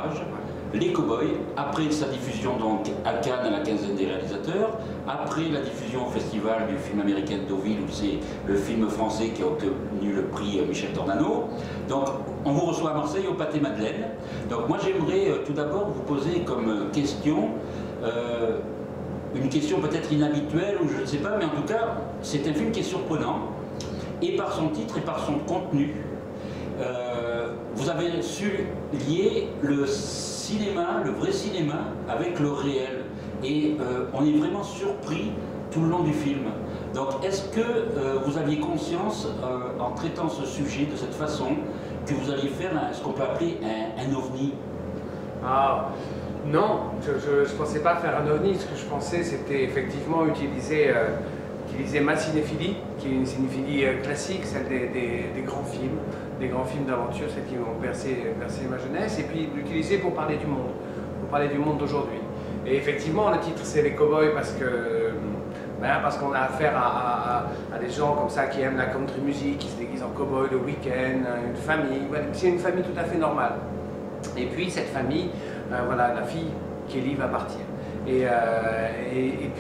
métrage, Les Cowboys, après sa diffusion donc à Cannes à la quinzaine des réalisateurs, après la diffusion au festival du film américain de Deauville, où c'est le film français qui a obtenu le prix Michel Tornano. Donc on vous reçoit à Marseille au Pâté Madeleine. Donc moi j'aimerais tout d'abord vous poser comme question, une question peut-être inhabituelle ou je ne sais pas, mais en tout cas c'est un film qui est surprenant, et par son titre et par son contenu. Vous avez su lier le cinéma, le vrai cinéma, avec le réel. Et on est vraiment surpris tout le long du film. Donc est-ce que vous aviez conscience, en traitant ce sujet de cette façon, que vous alliez faire ce qu'on peut appeler un ovni? Ah, non, je ne pensais pas faire un ovni. Ce que je pensais, c'était effectivement utiliser ma cinéphilie, qui est une cinéphilie classique, celle des grands films d'aventure, celles qui m'ont bercé ma jeunesse, et puis l'utiliser pour parler du monde d'aujourd'hui. Et effectivement, le titre c'est Les Cowboys parce qu'on a affaire à des gens comme ça qui aiment la country music, qui se déguisent en cowboy le week-end, une famille, c'est une famille tout à fait normale. Et puis cette famille, voilà, la fille Kelly va partir. Et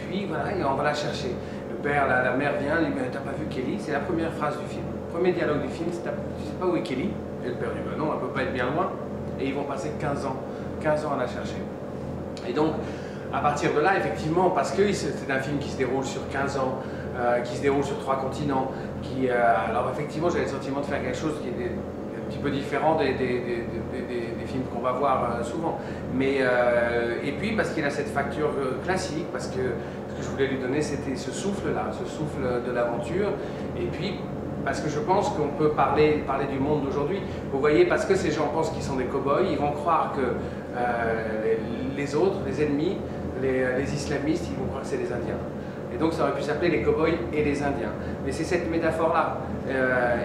puis voilà, et on va la chercher. Le père, la mère vient, lui dit « T'as pas vu Kelly ?» C'est la première phrase du film. Le premier dialogue du film, c'est « Tu sais pas où est Kelly ?» Et le père dit « Non, elle peut pas être bien loin. » Et ils vont passer 15 ans à la chercher. Et donc, à partir de là, effectivement, parce que c'est un film qui se déroule sur 15 ans, qui se déroule sur 3 continents, alors effectivement, j'avais le sentiment de faire quelque chose qui est un petit peu différent des films qu'on va voir souvent. Mais, et puis, parce qu'il a cette facture classique, parce que ce que je voulais lui donner, c'était ce souffle-là, ce souffle de l'aventure. Et puis, parce que je pense qu'on peut parler du monde d'aujourd'hui. Vous voyez, parce que ces gens pensent qu'ils sont des cow-boys, ils vont croire que les autres, les ennemis, les islamistes, ils vont croire que c'est des Indiens. Et donc ça aurait pu s'appeler les cow-boys et les Indiens. Mais c'est cette métaphore-là.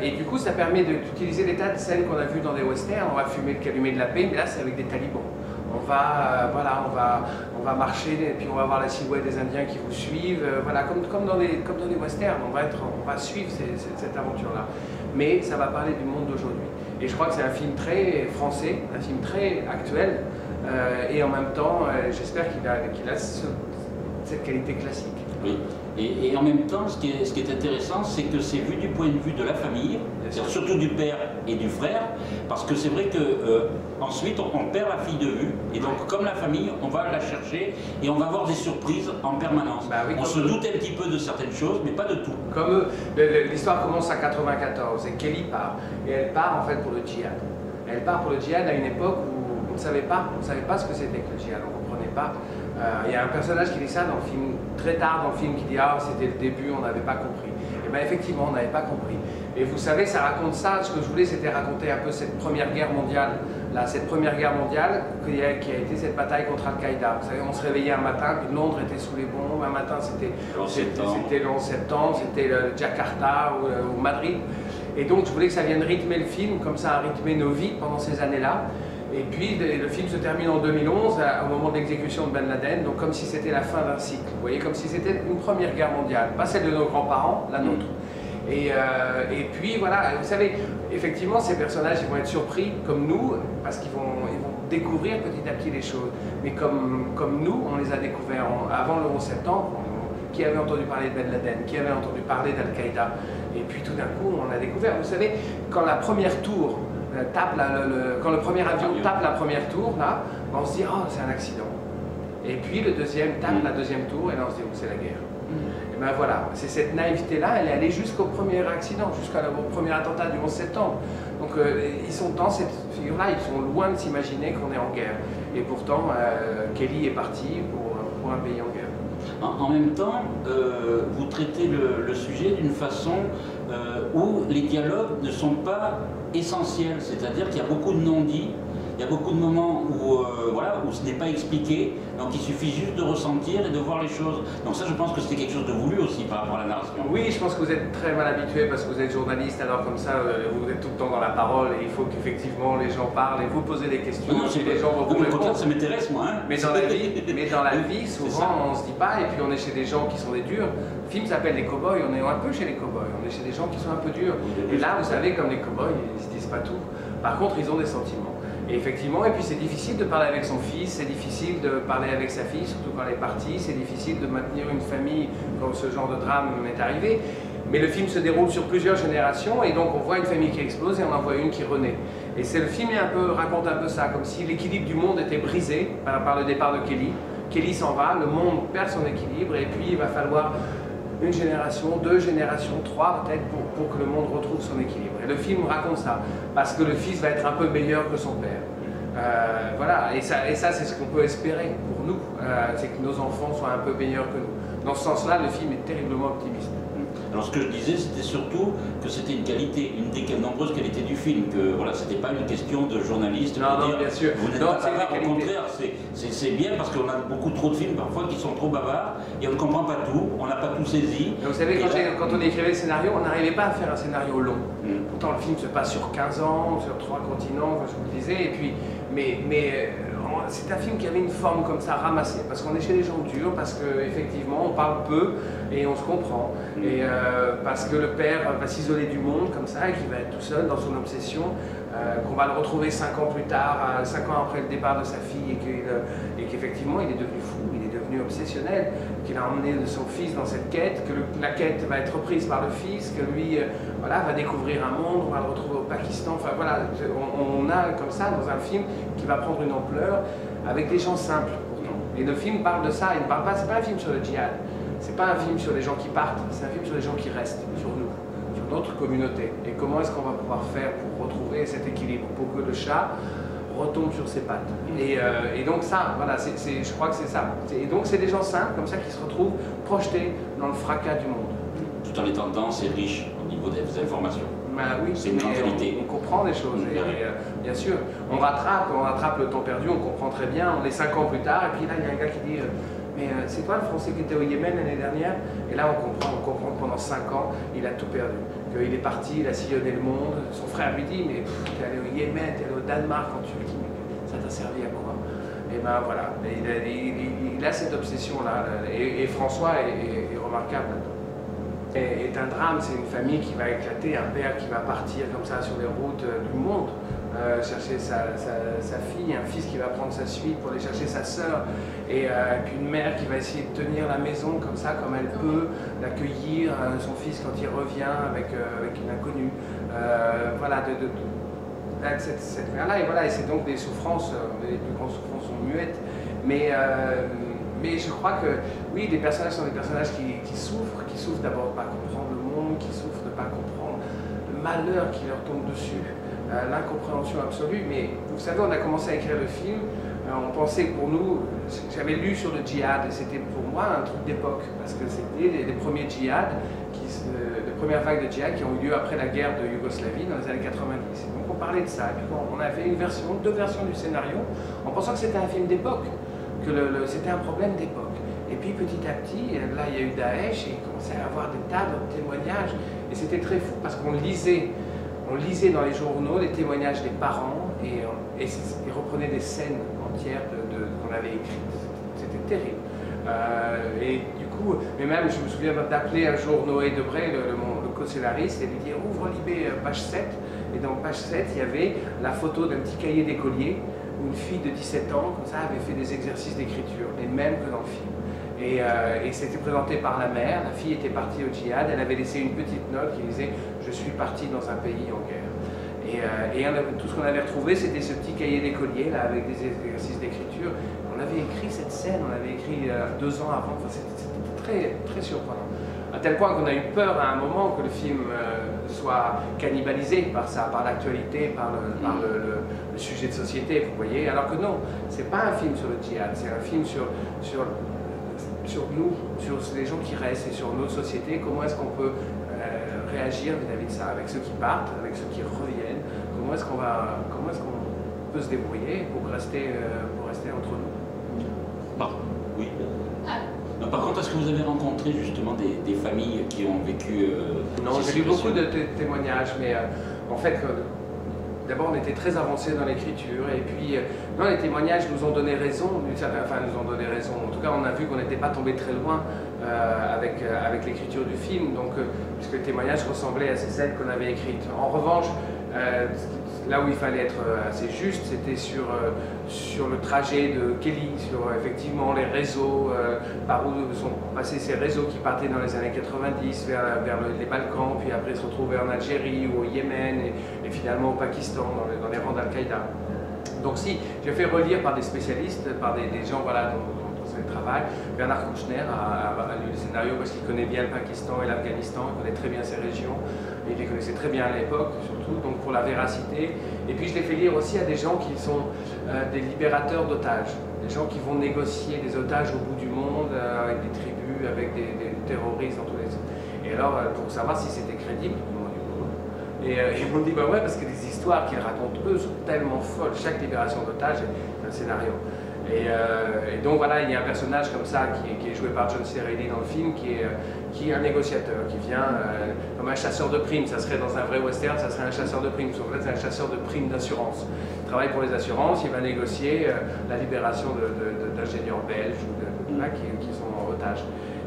Et du coup, ça permet d'utiliser des tas de scènes qu'on a vues dans des westerns. On va fumer le calumet de la paix, mais là c'est avec des talibans. On va marcher et puis on va voir la silhouette des Indiens qui vous suivent, voilà, comme dans les westerns, on va suivre cette aventure-là. Mais ça va parler du monde d'aujourd'hui. Et je crois que c'est un film très français, un film très actuel, et en même temps, j'espère qu'il a cette qualité classique. Oui. Et en même temps, ce qui est intéressant, c'est que c'est vu du point de vue de la famille, surtout du père et du frère, parce que c'est vrai que ensuite on perd la fille de vue, et donc comme la famille, on va la chercher et on va avoir des surprises en permanence. Bah oui, on se doute un petit peu de certaines choses, mais pas de tout. Comme l'histoire commence à 94 et Kelly part, et elle part en fait pour le djihad. Elle part pour le djihad à une époque où on ne savait pas ce que c'était que le djihad, on ne comprenait pas. Il y a un personnage qui dit ça dans le film, très tard dans le film, qui dit « Ah, c'était le début, on n'avait pas compris ». Et bien effectivement, on n'avait pas compris. Et vous savez, ça raconte ça, ce que je voulais, c'était raconter un peu cette première guerre mondiale. Là, cette première guerre mondiale, qui a été cette bataille contre Al-Qaïda. Vous savez, on se réveillait un matin, puis Londres était sous les bombes, un matin c'était le 11 septembre, c'était le Jakarta ou Madrid. Et donc, je voulais que ça vienne rythmer le film, comme ça a rythmé nos vies pendant ces années-là. Et puis le film se termine en 2011, au moment de l'exécution de Ben Laden, donc comme si c'était la fin d'un cycle. Vous voyez, comme si c'était une première guerre mondiale, pas celle de nos grands-parents, la nôtre. Et puis voilà, vous savez, effectivement, ces personnages ils vont être surpris comme nous, parce qu'ils vont découvrir petit à petit les choses. Mais comme nous, on les a découverts avant le 11 septembre, qui avait entendu parler de Ben Laden, qui avait entendu parler d'Al-Qaïda. Et puis tout d'un coup, on a découvert. Vous savez, quand la première tour quand le premier avion tape la première tour, là, on se dit « Oh, c'est un accident ». Et puis le deuxième tape la deuxième tour, et là on se dit « Oh, c'est la guerre ». Et bien voilà, c'est cette naïveté-là, elle est allée jusqu'au premier accident, jusqu'au premier attentat du 11 septembre. Donc ils sont dans cette figure-là, ils sont loin de s'imaginer qu'on est en guerre. Et pourtant, Kelly est parti pour un pays en guerre. En même temps, vous traitez le sujet d'une façon où les dialogues ne sont pas essentiels, c'est-à-dire qu'il y a beaucoup de non-dits, il y a beaucoup de moments où, où ce n'est pas expliqué, donc il suffit juste de ressentir et de voir les choses. Donc ça, je pense que c'était quelque chose de voulu aussi par rapport à la narration. Oui, je pense que vous êtes très mal habitué parce que vous êtes journaliste, alors comme ça, vous êtes tout le temps dans la parole et il faut qu'effectivement les gens parlent et vous posez des questions. Non, les gens vont vous répondre. Ça m'intéresse, moi. Hein. Mais dans la vie, souvent, on ne se dit pas, et puis on est chez des gens qui sont des durs. Le film s'appelle Les Cowboys, on est un peu chez les cowboys, on est chez des gens qui sont un peu durs. Et là, vous savez, comme les cowboys, ils ne se disent pas tout. Par contre, ils ont des sentiments. Et effectivement, et puis c'est difficile de parler avec son fils, c'est difficile de parler avec sa fille, surtout quand elle est partie, c'est difficile de maintenir une famille quand ce genre de drame est arrivé. Mais le film se déroule sur plusieurs générations et donc on voit une famille qui explose et on en voit une qui renaît. Et c'est le film raconte un peu ça, comme si l'équilibre du monde était brisé par le départ de Kelly. Kelly s'en va, le monde perd son équilibre et puis il va falloir une génération, 2 générations, 3 peut-être pour que le monde retrouve son équilibre. Et le film raconte ça, parce que le fils va être un peu meilleur que son père. Voilà, et ça c'est ce qu'on peut espérer pour nous, c'est que nos enfants soient un peu meilleurs que nous. Dans ce sens-là, le film est terriblement optimiste. Alors ce que je disais, c'était surtout que c'était une qualité, une des nombreuses qualités du film, que voilà, c'était pas une question de journaliste. Non, bien sûr. Vous n'êtes pas bavard, au contraire, c'est bien parce qu'on a beaucoup trop de films parfois qui sont trop bavards et on ne comprend pas tout, on n'a pas tout saisi. Vous savez, quand on écrivait le scénario, on n'arrivait pas à faire un scénario long. Pourtant le film se passe sur 15 ans, sur 3 continents, comme je vous le disais, et puis, c'est un film qui avait une forme comme ça ramassée, parce qu'on est chez les gens durs, parce qu'effectivement on parle peu et on se comprend, et parce que le père va s'isoler du monde comme ça et qu'il va être tout seul dans son obsession, qu'on va le retrouver 5 ans plus tard, 5 ans après le départ de sa fille, et qu'effectivement il est devenu fou, il est devenu obsessionnel, qu'il a emmené son fils dans cette quête, que la quête va être reprise par le fils, que lui voilà, va découvrir un monde, on va le retrouver au Pakistan, enfin voilà, on a comme ça dans un film qui va prendre une ampleur avec des gens simples pourtant. Et le film parle de ça, il ne parle pas, c'est pas un film sur le djihad, c'est pas un film sur les gens qui partent, c'est un film sur les gens qui restent, sur nous, sur notre communauté. Et comment est-ce qu'on va pouvoir faire pour retrouver cet équilibre, pour que le chat retombe sur ses pattes. Et donc ça, voilà, je crois que c'est ça. Et donc c'est des gens simples comme ça qui se retrouvent projetés dans le fracas du monde. Tout en étant dense et riche au niveau des informations. Ben oui, c'est une mentalité. On comprend des choses, bien sûr. On rattrape le temps perdu, on comprend très bien, on est 5 ans plus tard, et puis là il y a un gars qui dit mais c'est toi le Français qui était au Yémen l'année dernière? Et là on comprend que pendant 5 ans, il a tout perdu. Qu'il est parti, il a sillonné le monde, son frère lui dit mais t'es allé au Yémen, t'es allé au Danemark, en Turquie, ça t'a servi à quoi? Et ben voilà, il a cette obsession-là, et François est remarquable là-dedans. Est un drame, c'est une famille qui va éclater, un père qui va partir comme ça sur les routes du monde, chercher sa fille, un fils qui va prendre sa suite pour aller chercher sa sœur, et puis une mère qui va essayer de tenir la maison comme ça, comme elle peut, d'accueillir son fils quand il revient avec une inconnue. Voilà, cette mère-là, et voilà, et c'est donc des souffrances, les plus grandes souffrances sont muettes, mais je crois que, oui, les personnages sont des personnages qui souffrent d'abord de ne pas comprendre le monde, qui souffrent de ne pas comprendre le malheur qui leur tombe dessus, l'incompréhension absolue. Mais vous savez, on a commencé à écrire le film, on pensait que pour nous, j'avais lu sur le djihad, et c'était pour moi un truc d'époque, parce que c'était les premiers djihad, les premières vagues de djihad qui ont eu lieu après la guerre de Yougoslavie dans les années 90. Donc on parlait de ça, et puis on avait deux versions du scénario, en pensant que c'était un film d'époque, que c'était un problème d'époque. Et puis petit à petit, là il y a eu Daesh et il commençait à avoir des tas de témoignages. Et c'était très fou parce qu'on lisait dans les journaux les témoignages des parents et ils reprenaient des scènes entières qu'on avait écrites. C'était terrible. Et du coup, mais même je me souviens d'appeler un jour Noé Debray, le co-scénariste, et lui dire ouvre Libé page 7. Et dans page 7, il y avait la photo d'un petit cahier d'écolier. Une fille de 17 ans, comme ça, avait fait des exercices d'écriture, les mêmes que dans le film. Et c'était présenté par la mère, la fille était partie au djihad, elle avait laissé une petite note qui disait « Je suis partie dans un pays en guerre ». Et tout ce qu'on avait retrouvé, c'était ce petit cahier d'écolier, là, avec des exercices d'écriture. On avait écrit cette scène, on avait écrit 2 ans avant, enfin, c'était très, très surprenant. À tel point qu'on a eu peur à un moment que le film soit cannibalisé par ça, par l'actualité, par le sujet de société, vous voyez. Alors que non, c'est pas un film sur le djihad, c'est un film sur nous, sur les gens qui restent et sur notre société. Comment est-ce qu'on peut réagir vis-à-vis de ça, avec ceux qui partent, avec ceux qui reviennent. Comment est-ce qu'on peut se débrouiller pour rester entre nous. Oui. Par contre, est-ce que vous avez rencontré justement des familles qui ont vécu Non, j'ai lu beaucoup de témoignages, mais en fait, d'abord on était très avancés dans l'écriture, et puis non, les témoignages nous ont donné raison, en tout cas on a vu qu'on n'était pas tombé très loin avec l'écriture du film, donc, puisque les témoignages ressemblaient à ces scènes qu'on avait écrites. En revanche, ce là où il fallait être assez juste, c'était sur le trajet de Kelly, sur effectivement les réseaux, par où sont passés ces réseaux qui partaient dans les années 90 vers les Balkans, puis après se retrouver en Algérie ou au Yémen, et finalement au Pakistan, dans les rangs d'Al-Qaïda. Donc si, j'ai fait relire par des spécialistes, par des gens voilà, dont c'est le travail. Bernard Kouchner a lu le scénario parce qu'il connaît bien le Pakistan et l'Afghanistan, il connaît très bien ces régions, et il les connaissait très bien à l'époque, surtout, donc pour la véracité. Et puis je l'ai fait lire aussi à des gens qui sont des libérateurs d'otages, des gens qui vont négocier des otages au bout du monde, avec des tribus, avec des terroristes dans tous les... Et alors, pour savoir si c'était crédible, ils m'ont dit bon. Et ils m'ont dit bah ouais, parce que les histoires qu'ils racontent eux sont tellement folles, chaque libération d'otage est un scénario. Et donc voilà, il y a un personnage comme ça qui est joué par John C. Reilly dans le film, qui est un négociateur, qui vient comme un chasseur de primes. Ça serait dans un vrai western, ça serait un chasseur de primes, sauf que là c'est un chasseur de primes d'assurance. Il travaille pour les assurances, il va négocier la libération d'ingénieurs belges ou qui sont en otage.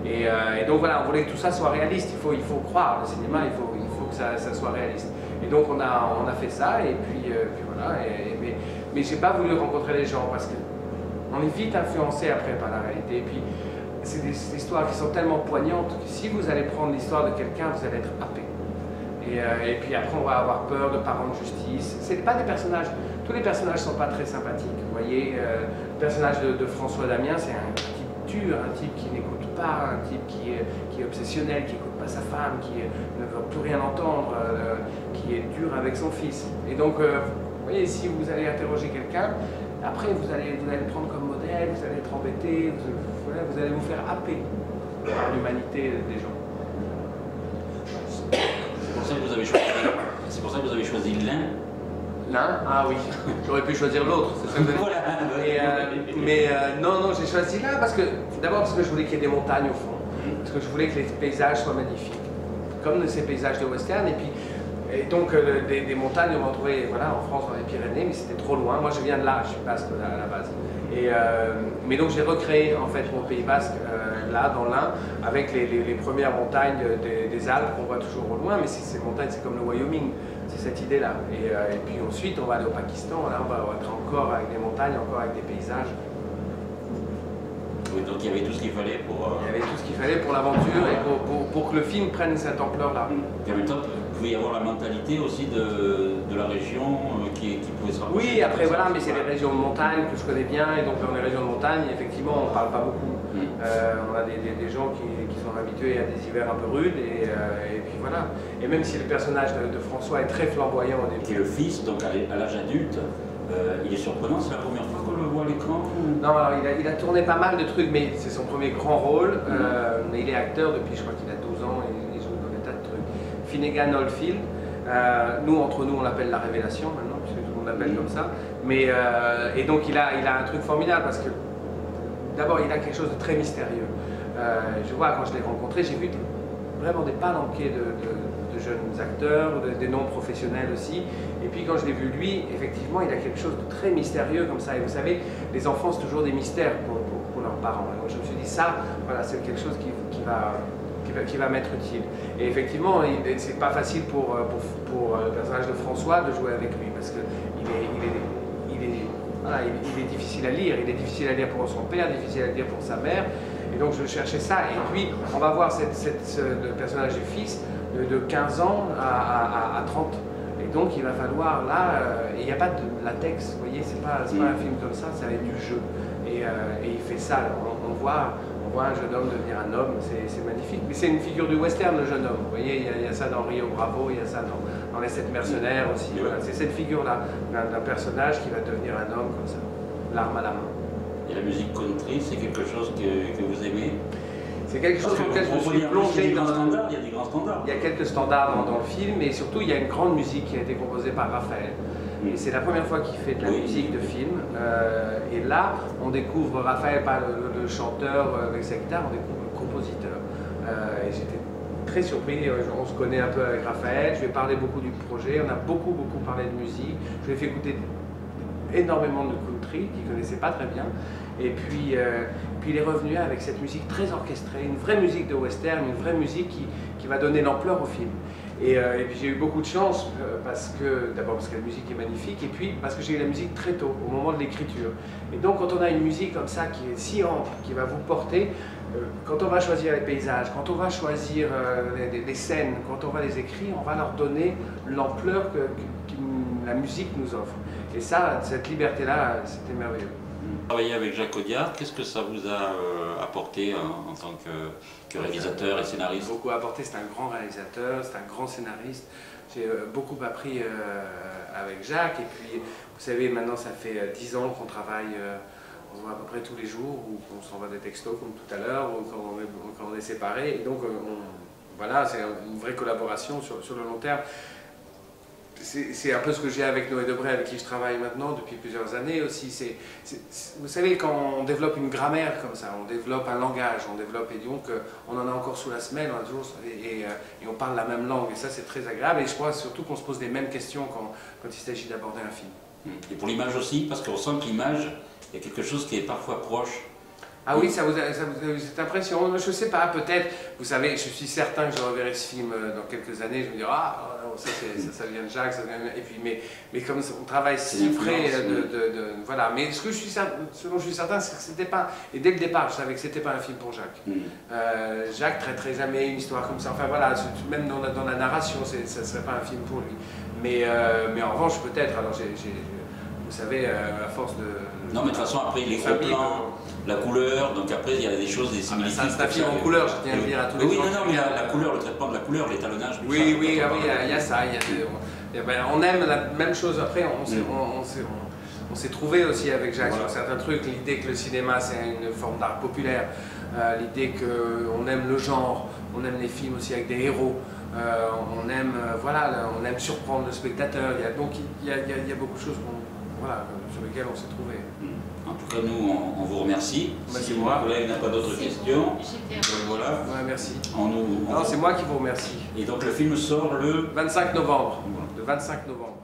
Et donc voilà, on voulait que tout ça soit réaliste, il faut croire, le cinéma, il faut que ça soit réaliste. Et donc on a fait ça, et puis voilà, mais j'ai pas voulu rencontrer les gens parce que on est vite influencé après par la réalité. Et puis, c'est des histoires qui sont tellement poignantes que si vous allez prendre l'histoire de quelqu'un, vous allez être happé. Et puis après, on va avoir peur de ne pas rendre justice. C'est pas des personnages, tous les personnages ne sont pas très sympathiques. Vous voyez, le personnage de François Damien, c'est un type dur, un type qui n'écoute pas, un type qui est obsessionnel, qui n'écoute pas sa femme, qui ne veut plus rien entendre, qui est dur avec son fils. Et donc, vous voyez, si vous allez interroger quelqu'un, après, vous allez le prendre comme modèle, vous allez être embêté, vous allez vous faire happer par l'humanité des gens. C'est pour ça que vous avez choisi l'un. L'un? Ah oui, j'aurais pu choisir l'autre, c'est ça que Voilà. Non, j'ai choisi l'un parce que, d'abord parce que je voulais qu'il y ait des montagnes au fond, parce que je voulais que les paysages soient magnifiques, comme ces paysages de western, et donc des montagnes, on va en trouver voilà, en France, dans les Pyrénées, mais c'était trop loin. Moi je viens de là, je suis basque à la base. Mais donc j'ai recréé en fait mon Pays basque là, dans l'Ain, avec les premières montagnes des Alpes qu'on voit toujours au loin, mais ces montagnes c'est comme le Wyoming, c'est cette idée-là. Et puis ensuite on va aller au Pakistan, là on va être encore avec des montagnes, encore avec des paysages. Oui, donc il y avait tout ce qu'il fallait pour... Il y avait tout ce qu'il fallait pour l'aventure et pour que le film prenne cette ampleur-là. Et en même temps, il pouvait y avoir la mentalité aussi de la région qui pouvait se rapprocher. Oui, après voilà, mais c'est les régions de montagne que je connais bien, et donc dans les régions de montagne, effectivement, on ne parle pas beaucoup. On a des gens qui sont habitués à des hivers un peu rudes, et puis voilà. Et même si le personnage de François est très flamboyant au début. Qui est le fils, donc à l'âge adulte, il est surprenant, c'est la première fois qu'on le voit à l'écran? Non, alors il a tourné pas mal de trucs, mais c'est son premier grand rôle. Il est acteur depuis, je crois qu'il a 12 ans, et il joue dans des tas de trucs. Finnegan Oldfield, entre nous, on l'appelle la révélation maintenant, puisque tout le monde l'appelle comme ça. Mais, et donc il a un truc formidable, parce que d'abord, il a quelque chose de très mystérieux. Je vois, quand je l'ai rencontré, j'ai vu vraiment des palanquets de jeunes acteurs, des non-professionnels aussi. Et puis quand je l'ai vu lui, effectivement, il a quelque chose de très mystérieux comme ça. Et vous savez, les enfants, c'est toujours des mystères pour leurs parents. Et donc je me suis dit, ça, voilà, c'est quelque chose qui va m'être utile. Et effectivement, c'est pas facile pour le personnage de François de jouer avec lui, parce qu'il est difficile à lire. Il est difficile à lire pour son père, difficile à lire pour sa mère. Et donc je cherchais ça. Et puis, on va voir le personnage du fils de 15 ans à 30. Et donc il va falloir, là, il n'y a pas de latex, vous voyez, c'est pas un film comme ça, ça va être du jeu. Et il fait ça, on voit un jeune homme devenir un homme, c'est magnifique. Mais c'est une figure du western, le jeune homme, vous voyez, il y a ça dans Rio Bravo, il y a ça dans Les 7 mercenaires aussi. Voilà. C'est cette figure-là, d'un personnage qui va devenir un homme comme ça, l'arme à la main. Et la musique country, c'est quelque chose que vous aimez? C'est quelque chose auquel je me suis plongé dans... Il y a des grands standards. Il y a quelques standards dans le film, et surtout il y a une grande musique qui a été composée par Raphaël. Et c'est la première fois qu'il fait de la musique de film. Et là, on découvre Raphaël, pas le chanteur avec sa guitare, on découvre le compositeur. Et j'étais très surpris, on se connaît un peu avec Raphaël, je lui ai parlé beaucoup du projet, on a beaucoup parlé de musique. Je lui ai fait écouter énormément de country qu'il ne connaissait pas très bien. Et puis il est revenu avec cette musique très orchestrée, une vraie musique de western, une vraie musique qui va donner l'ampleur au film. Et puis j'ai eu beaucoup de chance, d'abord parce que la musique est magnifique, et puis parce que j'ai eu la musique très tôt, au moment de l'écriture. Et donc quand on a une musique comme ça qui est si ample, qui va vous porter, quand on va choisir les paysages, quand on va choisir les scènes, quand on va les écrire, on va leur donner l'ampleur que la musique nous offre. Et ça, cette liberté-là, c'était merveilleux. Travailler avec Jacques Audiard, qu'est-ce que ça vous a apporté en tant que réalisateur et scénariste? Beaucoup apporté, c'est un grand réalisateur, c'est un grand scénariste. J'ai beaucoup appris avec Jacques, et puis vous savez, maintenant ça fait 10 ans qu'on travaille, on se voit à peu près tous les jours, ou on s'envoie des textos comme tout à l'heure, ou quand on est séparés, et donc voilà, c'est une vraie collaboration sur le long terme. C'est un peu ce que j'ai avec Noé Debré, avec qui je travaille maintenant depuis plusieurs années aussi. Vous savez, quand on développe une grammaire comme ça, on développe un langage, et donc on en a encore sous la semelle, et on parle la même langue, et ça c'est très agréable, et je crois surtout qu'on se pose les mêmes questions quand il s'agit d'aborder un film. Et pour l'image aussi, parce qu'on sent que l'image, il y a quelque chose qui est parfois proche. Ah oui, ça vous a eu cette impression? Je ne sais pas, peut-être. Vous savez, je suis certain que je reverrai ce film dans quelques années. Je me dirai, ah, ça vient de Jacques, ça vient de... Et puis, mais comme on travaille si près voilà. Mais ce dont je suis certain, c'est que c'était pas... Et dès le départ, je savais que c'était pas un film pour Jacques. Jacques traiterait jamais une histoire comme ça. Enfin voilà, même dans la narration, ça ne serait pas un film pour lui. Mais en revanche, peut-être. Alors, vous savez, à force de... Non, mais de toute façon, après, les gros plans, la couleur, donc après, il y a des choses, des similitudes. C'est un film en couleur, je tiens à le dire à tous les gens. Oui, non, mais la couleur, le traitement de la couleur, l'étalonnage. Oui, il y a ça. On aime la même chose. Après, on s'est trouvé aussi avec Jacques sur certains trucs. L'idée que le cinéma, c'est une forme d'art populaire. L'idée qu'on aime le genre, on aime les films aussi avec des héros. On aime surprendre le spectateur. Donc il y a beaucoup de choses sur lesquelles on s'est trouvé. En tout cas, nous, on vous remercie. Si mon collègue n'a pas d'autres questions, voilà. Ouais, merci. Non, c'est moi qui vous remercie. Et donc le film sort le 25 novembre. Le 25 novembre.